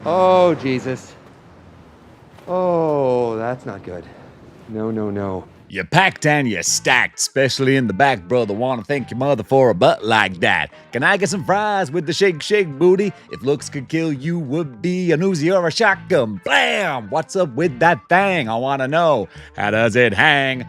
Oh, Jesus. Oh, that's not good. No, no, no. You're packed and you're stacked, especially in the back, brother. Wanna thank your mother for a butt like that. Can I get some fries with the shake, shake booty? If looks could kill you, would be an Uzi or a shotgun. Blam! What's up with that thing? I wanna know. How does it hang?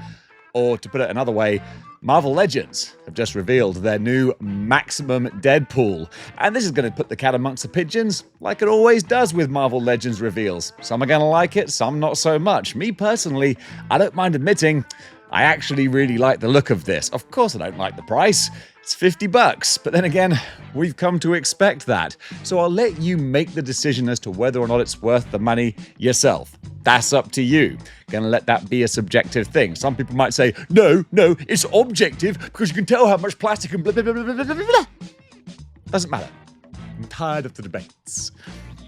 Or to put it another way, Marvel Legends have just revealed their new Maximum Deadpool. And this is going to put the cat amongst the pigeons, like it always does with Marvel Legends reveals. Some are going to like it, some not so much. Me personally, I don't mind admitting, I actually really like the look of this. Of course I don't like the price. It's $50, but then again, we've come to expect that. So I'll let you make the decision as to whether or not it's worth the money yourself. That's up to you. Gonna let that be a subjective thing. Some people might say, no, it's objective because you can tell how much plastic and blah, blah, blah, blah, blah, blah, blah. Doesn't matter. I'm tired of the debates.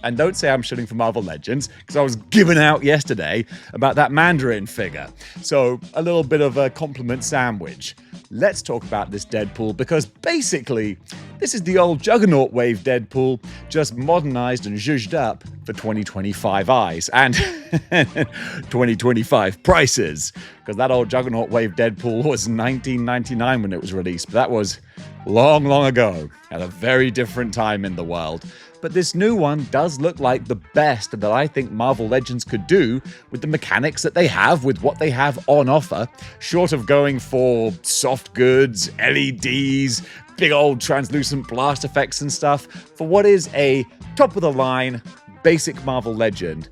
And don't say I'm shooting for Marvel Legends, because I was given out yesterday about that Mandarin figure. So a little bit of a compliment sandwich. Let's talk about this Deadpool, because basically, this is the old Juggernaut Wave Deadpool, just modernized and zhuzhed up for 2025 eyes and 2025 prices. Because that old Juggernaut Wave Deadpool was $19.99 when it was released, but that was long, long ago, at a very different time in the world. But this new one does look like the best that I think Marvel Legends could do with the mechanics that they have, with what they have on offer, short of going for soft goods, LEDs, big old translucent blast effects and stuff. For what is a top-of-the-line, basic Marvel Legend,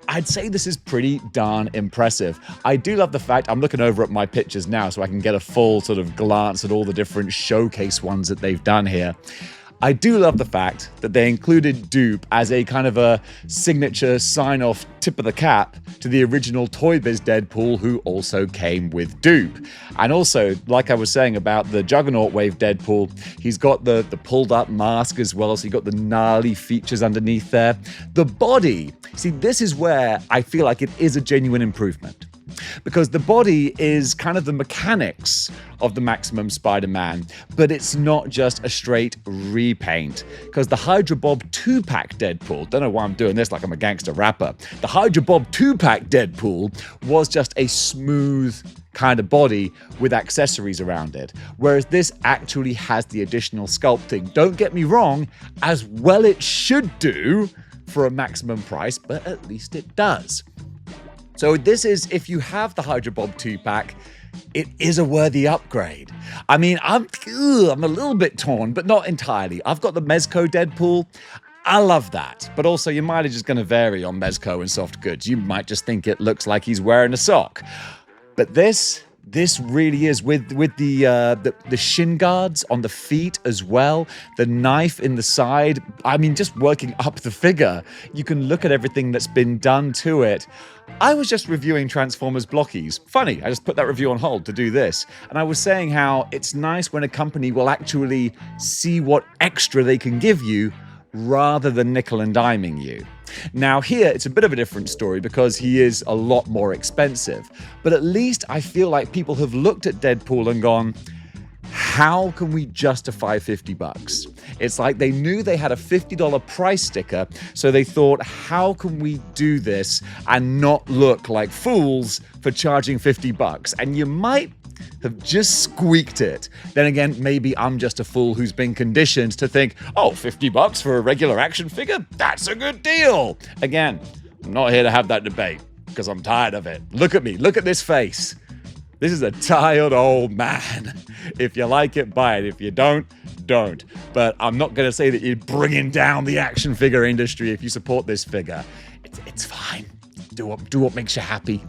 I'd say this is pretty darn impressive. I do love the fact, I'm looking over at my pictures now so I can get a full sort of glance at all the different showcase ones that they've done here. I do love the fact that they included Dupe as a kind of a signature sign-off tip of the cap to the original Toy Biz Deadpool, who also came with Dupe. And also, like I was saying about the Juggernaut Wave Deadpool, he's got the pulled-up mask as well, so you got the gnarly features underneath there. The body, see, this is where I feel like it is a genuine improvement. Because the body is kind of the mechanics of the Maximum Spider-Man, but it's not just a straight repaint. Because the Hydra Bob 2-pack Deadpool, don't know why I'm doing this like I'm a gangster rapper, the Hydra Bob 2-pack Deadpool was just a smooth kind of body with accessories around it, whereas this actually has the additional sculpting. Don't get me wrong, as well it should do for a maximum price, but at least it does. So this is, if you have the Hydra Bob 2-pack, it is a worthy upgrade. I mean, I'm a little bit torn, but not entirely. I've got the Mezco Deadpool. I love that. But also, your mileage is going to vary on Mezco and soft goods. You might just think it looks like he's wearing a sock. But this really is with the shin guards on the feet as well, the knife in the side. I mean, just working up the figure, you can look at everything that's been done to it. I was just reviewing Transformers Blockies. Funny, I just put that review on hold to do this. And I was saying how it's nice when a company will actually see what extra they can give you rather than nickel and diming you. Now here, it's a bit of a different story because he is a lot more expensive. But at least I feel like people have looked at Deadpool and gone, how can we justify $50? It's like they knew they had a $50 price sticker, so they thought, how can we do this and not look like fools for charging $50? And you might have just squeaked it. Then again, maybe I'm just a fool who's been conditioned to think, oh, $50 for a regular action figure? That's a good deal. Again, I'm not here to have that debate because I'm tired of it. Look at me. Look at this face. This is a tired old man. If you like it, buy it. If you don't, don't. But I'm not going to say that you're bringing down the action figure industry if you support this figure. It's fine. Do what makes you happy.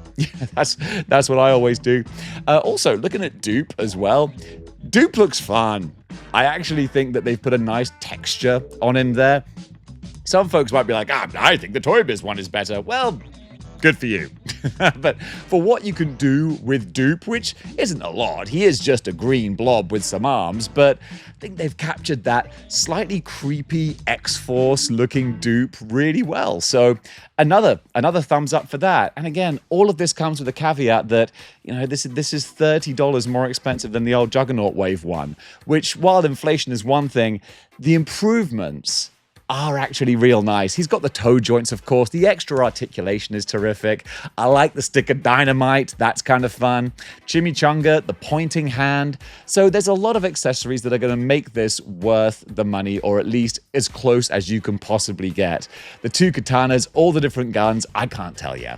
That's what I always do. Also, looking at Dupe as well. Dupe looks fun. I actually think that they've put a nice texture on him there. Some folks might be like, I think the Toy Biz one is better. Well, good for you. But for what you can do with Dupe, which isn't a lot, he is just a green blob with some arms, but I think they've captured that slightly creepy X-Force looking Dupe really well. So another thumbs up for that. And again, all of this comes with a caveat that, you know, this is $30 more expensive than the old Juggernaut Wave one, which, while inflation is one thing, the improvements are actually real nice. He's got the toe joints, of course. The extra articulation is terrific. I like the stick of dynamite. That's kind of fun. Chimichanga, the pointing hand. So there's a lot of accessories that are going to make this worth the money, or at least as close as you can possibly get. The two katanas, all the different guns, I can't tell you.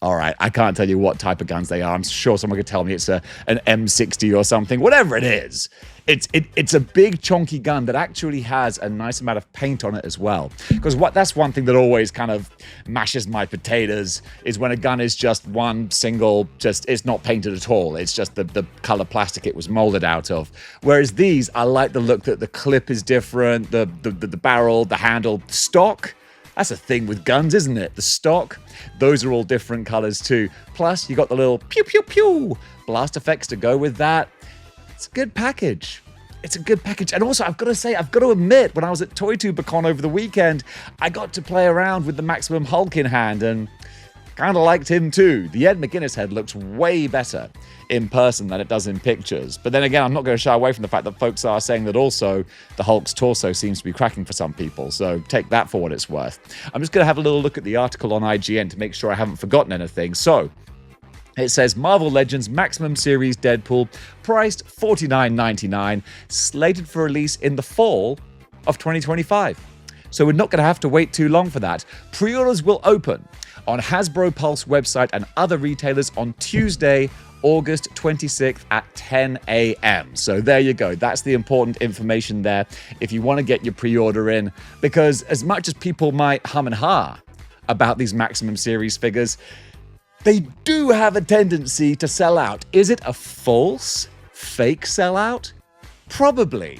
All right, I can't tell you what type of guns they are. I'm sure someone could tell me it's an M60 or something. Whatever it is, it's a big chunky gun that actually has a nice amount of paint on it as well. Because that's one thing that always kind of mashes my potatoes is when a gun is just one single, it's not painted at all. It's just the color plastic it was molded out of. Whereas these, I like the look that the clip is different, the barrel, the handle, stock. That's a thing with guns, isn't it? The stock, those are all different colors too. Plus, you got the little pew pew pew blast effects to go with that. It's a good package. It's a good package. And also, I've got to admit, when I was at ToyTuberCon over the weekend, I got to play around with the Maximum Hulk in hand and kind of liked him too. The Ed McGuinness head looks way better in person than it does in pictures. But then again, I'm not going to shy away from the fact that folks are saying that also the Hulk's torso seems to be cracking for some people. So take that for what it's worth. I'm just going to have a little look at the article on IGN to make sure I haven't forgotten anything. So it says Marvel Legends Maximum Series Deadpool, priced $49.99, slated for release in the fall of 2025. So we're not going to have to wait too long for that. Pre-orders will open on Hasbro Pulse website and other retailers on Tuesday, August 26th at 10 a.m. So there you go. That's the important information there if you want to get your pre-order in. Because as much as people might hum and ha about these Maximum Series figures, they do have a tendency to sell out. Is it a false, fake sellout? Probably.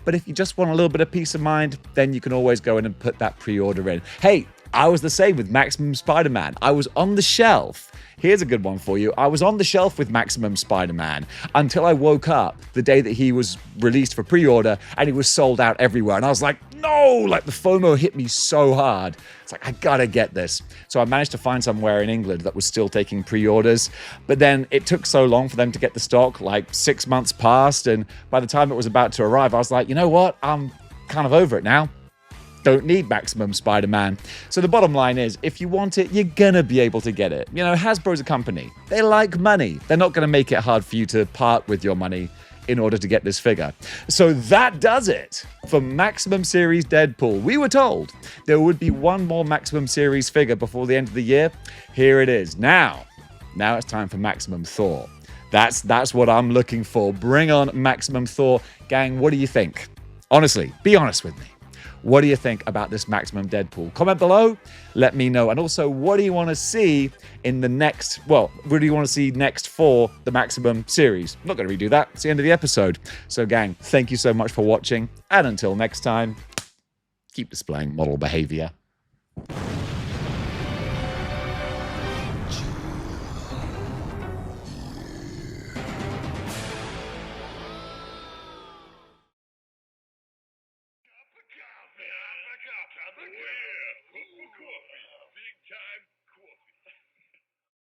But if you just want a little bit of peace of mind, then you can always go in and put that pre-order in. Hey, I was the same with Maximum Spider-Man. I was on the shelf. Here's a good one for you. I was on the shelf with Maximum Spider-Man until I woke up the day that he was released for pre-order and he was sold out everywhere. And I was like, no, like the FOMO hit me so hard. It's like, I gotta get this. So I managed to find somewhere in England that was still taking pre-orders. But then it took so long for them to get the stock, like 6 months passed. And by the time it was about to arrive, I was like, you know what? I'm kind of over it now. Don't need Maximum Spider-Man. So the bottom line is, if you want it, you're gonna be able to get it. You know, Hasbro's a company. They like money. They're not gonna make it hard for you to part with your money in order to get this figure. So that does it for Maximum Series Deadpool. We were told there would be one more Maximum Series figure before the end of the year. Here it is. Now it's time for Maximum Thor. That's what I'm looking for. Bring on Maximum Thor. Gang, what do you think? Honestly, be honest with me. What do you think about this Maximum Deadpool? Comment below, let me know. And also, what do you want to see in the next, what do you want to see next for the Maximum series? I'm not going to redo that. It's the end of the episode. So gang, thank you so much for watching. And until next time, keep displaying model behavior. Coffee, big time.